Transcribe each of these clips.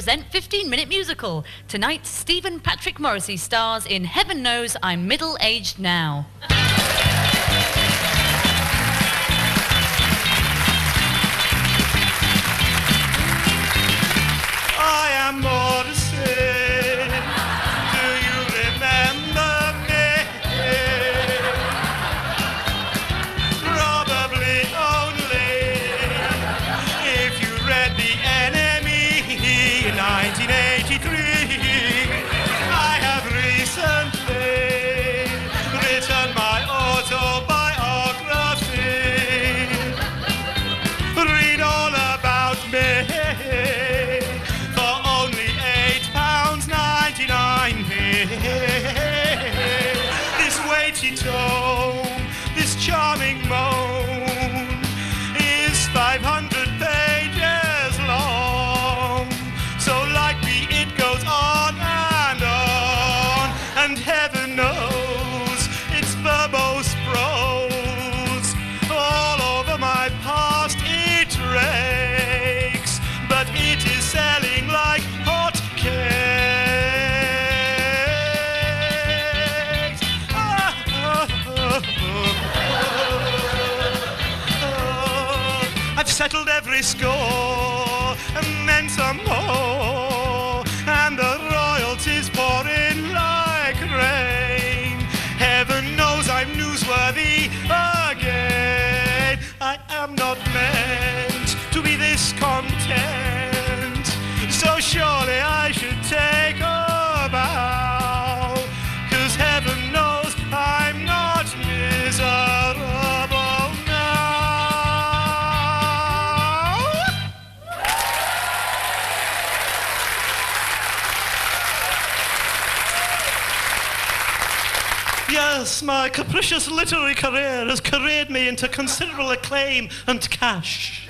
present 15-minute musical. Tonight, Stephen Patrick Morrissey stars in Heaven Knows I'm Middle-Aged Now. I am Morrissey. Do you remember me? Probably only if you read The Enemy in 1983. I have recently written my autobiography. Read all about me. This weighty tome, this charming moan is 500 pages long. So like me it goes on, and heaven knows it's verbose prose. All over my past it rakes, but it is selling like hot cake. I've settled every score, and then some more, and the royalties pour in like rain. Heaven knows I'm newsworthy again. I am not meant to be this content, so surely I should take a bow, 'cause heaven knows I'm not miserable now. Yes, my capricious literary career has careered me into considerable acclaim and cash.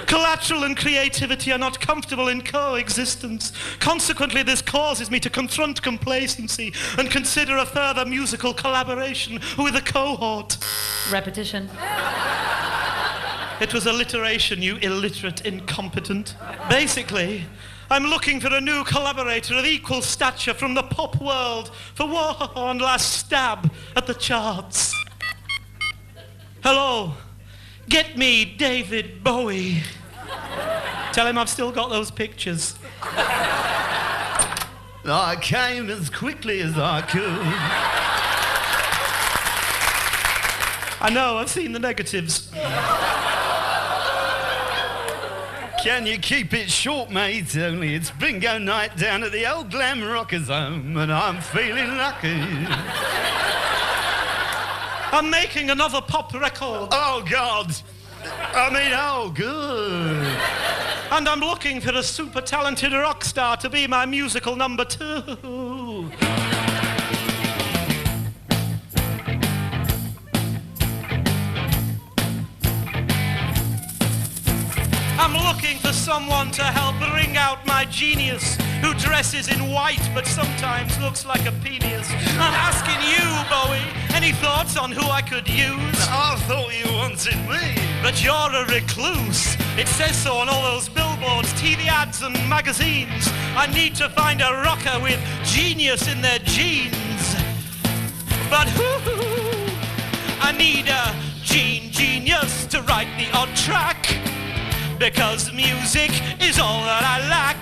Collateral and creativity are not comfortable in coexistence. Consequently, this causes me to confront complacency and consider a further musical collaboration with a cohort. Repetition. It was alliteration, you illiterate incompetent. Basically, I'm looking for a new collaborator of equal stature from the pop world for one last stab at the charts. Hello. Get me David Bowie. Tell him I've still got those pictures. I came as quickly as I could. I know, I've seen the negatives. Can you keep it short, mate? Only it's bingo night down at the old Glam Rockers home, and I'm feeling lucky. I'm making another pop record. Oh, God. Oh, good. And I'm looking for a super talented rock star to be my musical number 2. I'm looking for someone to help bring out my genius, who dresses in white but sometimes looks like a penis. I'm asking you, Bowie, any thoughts on who I could use? I thought you wanted me. But you're a recluse. It says so on all those billboards, TV ads and magazines. I need to find a rocker with genius in their genes. But I need a genius to write the odd track, because music is all that I lack.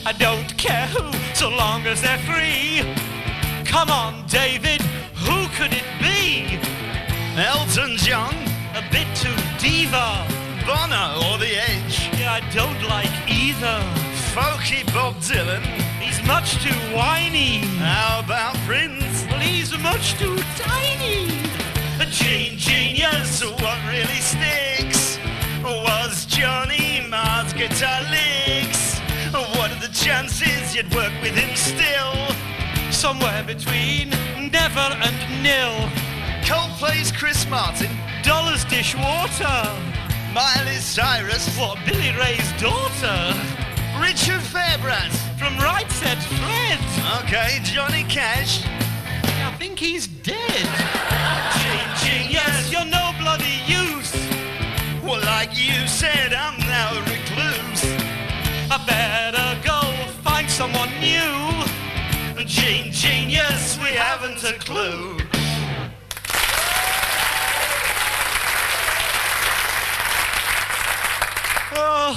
I don't care who, so long as they're free. Come on, David, who could it be? Elton John? A bit too diva. Bono or The Edge? Yeah, I don't like either. Folky Bob Dylan? He's much too whiny. How about Prince? Well, he's much too tiny. A genius, what really sticks was Johnny Marr's guitar licks. What are the chances you'd work with him still? Somewhere between never and nil. Coldplay's Chris Martin? Dollars Dishwater. Miley Cyrus? What, Billy Ray's daughter? Richard Fairbrass? From Right Said Fred. Okay, Johnny Cash? I think he's dead. Genius, you're no bloody use. Well, like you said, I'm now a recluse. I better go someone new. Genius, we haven't a clue.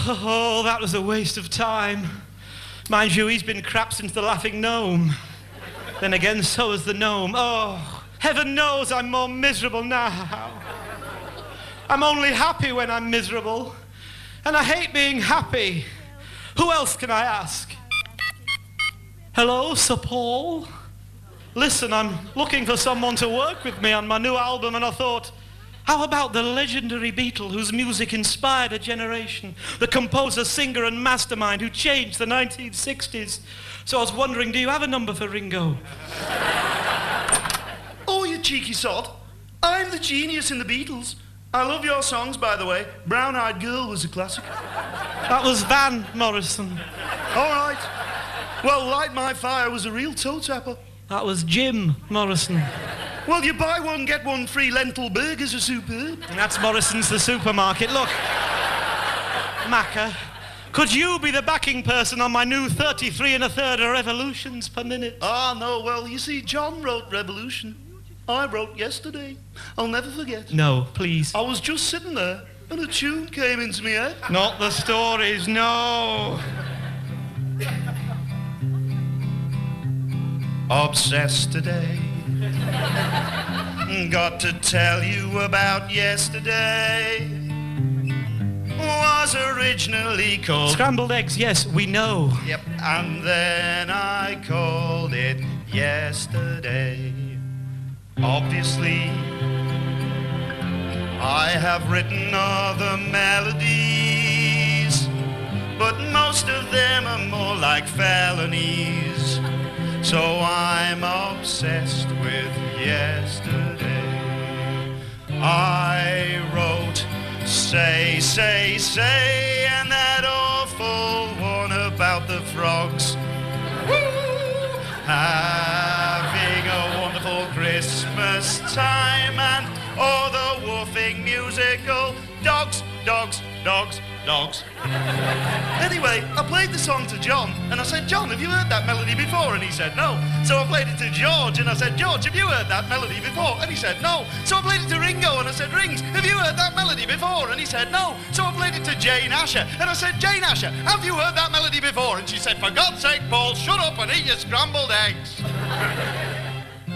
Oh, that was a waste of time. Mind you, he's been crap since the Laughing Gnome. Then again, so has the gnome. Oh, heaven knows I'm more miserable now. I'm only happy when I'm miserable. And I hate being happy. Who else can I ask? Hello, Sir Paul? Listen, I'm looking for someone to work with me on my new album, and I thought, how about the legendary Beatle whose music inspired a generation? The composer, singer, and mastermind who changed the 1960s. So I was wondering, do you have a number for Ringo? Oh, you cheeky sod. I'm the genius in the Beatles. I love your songs, by the way. Brown Eyed Girl was a classic. That was Van Morrison. All right. Well, Light My Fire was a real toe tapper. That was Jim Morrison. Well, you buy one, get one free. Lentil burgers are superb. And that's Morrison's the supermarket. Look, Macca, could you be the backing person on my new 33 1/3 revolutions per minute? Ah, no, well, you see, John wrote Revolution. I wrote Yesterday. I'll never forget. No, please. I was just sitting there, and a tune came into my head. Not the stories, no. Obsessed today. Got to tell you about yesterday. Was originally called Scrambled eggs, yes, we know. Yep, and then I called it Yesterday. Obviously, I have written other melodies, but most of them are more like felonies. So I'm obsessed with yesterday. I wrote Say, Say, Say, and that awful one about the frogs. Having a wonderful Christmas time, and all the woofing musical dogs, dogs, dogs, dogs. Anyway, I played the song to John, and I said, John, have you heard that melody before? And he said, no. So I played it to George, and I said, George, have you heard that melody before? And he said, no. So I played it to Ringo, and I said, Rings, have you heard that melody before? And he said, no. So I played it to Jane Asher, and I said, Jane Asher, have you heard that melody before? And she said, for God's sake, Paul, shut up and eat your scrambled eggs.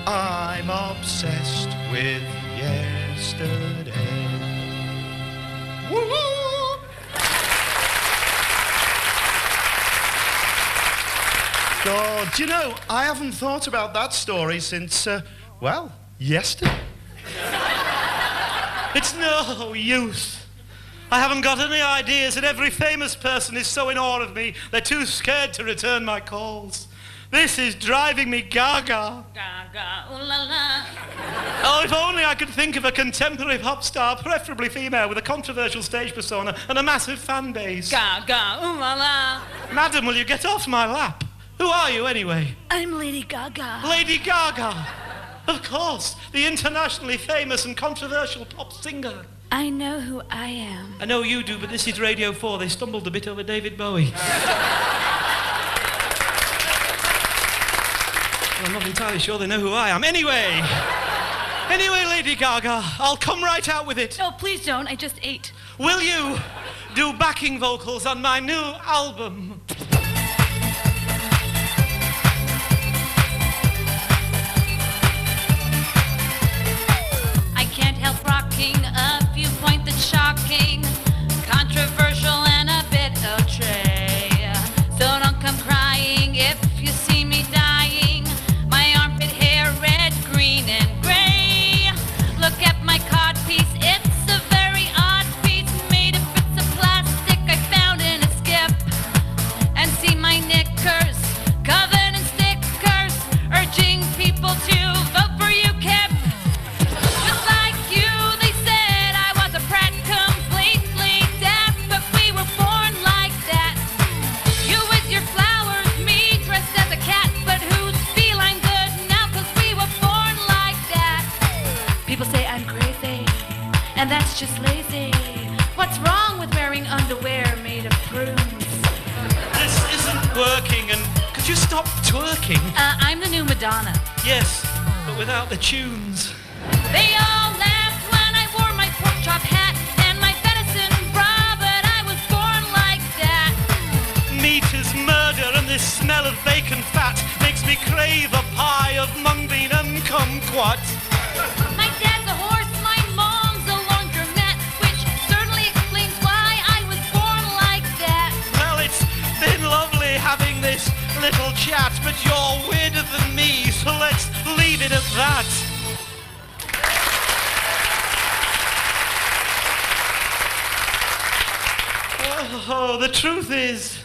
I'm obsessed with yesterday. Woo-hoo! God, do you know, I haven't thought about that story since, well, yesterday. It's no use. I haven't got any ideas, and every famous person is so in awe of me, they're too scared to return my calls. This is driving me gaga. Gaga, ooh la la. Oh, if only I could think of a contemporary pop star, preferably female, with a controversial stage persona and a massive fan base. Gaga, ooh la la. Madam, will you get off my lap? Who are you, anyway? I'm Lady Gaga. Lady Gaga. Of course, the internationally famous and controversial pop singer. I know who I am. I know you do, but this is Radio 4. They stumbled a bit over David Bowie. I'm not entirely sure they know who I am. Anyway, Lady Gaga, I'll come right out with it. No, please don't. I just ate. Will you do backing vocals on my new album? I can't help rocking a viewpoint that's shocking, controversial, and a bit outre. So don't come crying if you see me dying. My armpit hair red, green, and gray. Look at my codpiece, it's a very odd piece made of bits of plastic I found in a skip. And see my knickers covered in stickers, urging people to vote for UKIP. Just like you, they said I was a prat, completely deaf, but we were born like that. You with your flowers, me dressed as a cat, but who's feeling good now, 'cause we were born like that. People say I'm crazy, and that's just lazy. What's wrong with wearing underwear made of prunes? This isn't working, and could stop twerking? I'm the new Madonna. Yes, but without the tunes. They all laughed when I wore my pork chop hat and my venison bra, but I was born like that. Meat is murder and this smell of bacon fat makes me crave a pie of mung bean and kumquat. My dad's a horse, my mom's a laundromat, which certainly explains why I was born like that. Well, it's been lovely having this little chat, but you're weirder than me, so let's leave it at that. Oh, the truth is,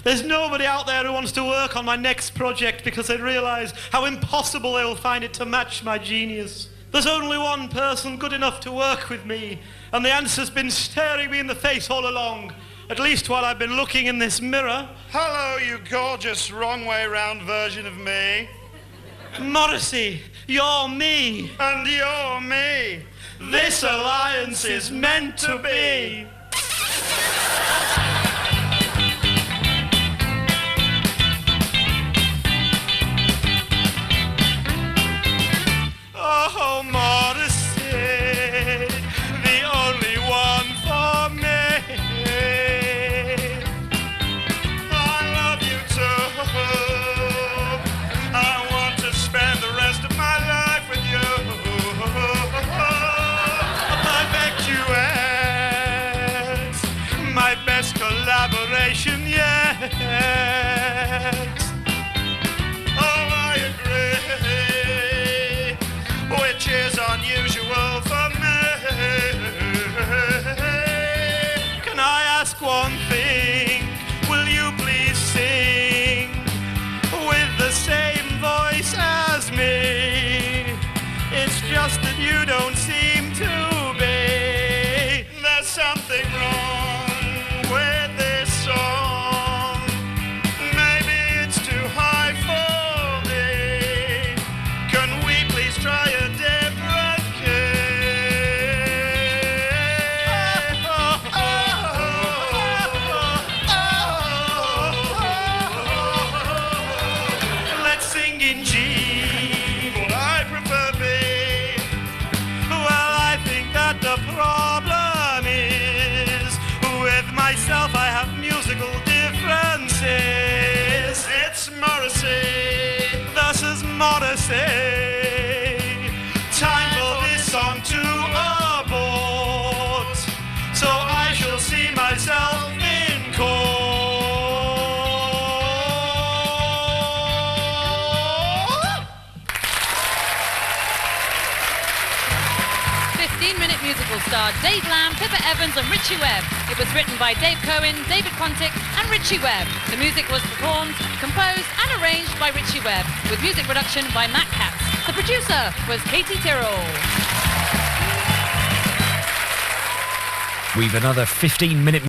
there's nobody out there who wants to work on my next project because they realise how impossible they'll find it to match my genius. There's only one person good enough to work with me, and the answer's been staring me in the face all along, at least while I've been looking in this mirror. Hello, you gorgeous wrong-way-round version of me. Morrissey, you're me. And you're me. This alliance is meant to be. Oh, Morrissey, the only one for me. I love you too. I want to spend the rest of my life with you. My duets, my best collaboration yet. Oh, I agree. Which is unusual for me. Can I ask one thing? Will you please sing with the same voice as me? It's just that you don't seem to be. There's something wrong with this song. Maybe it's too high for me. Can we please try a different key? Let's sing in G, but I prefer B. Well, I think that the problem is with myself I have musical differences. It's Morrissey, thus is Morrissey. Time for this song to abort, so I shall see myself in court. 15-minute musical starred Dave Lamb, Pippa Evans and Richie Webb. It was written by Dave Cohen, David Quantick and Richie Webb. The music was performed, composed and arranged by Richie Webb, with music production by Matt Katz. The producer was Katie Tyrrell. We've another 15-minute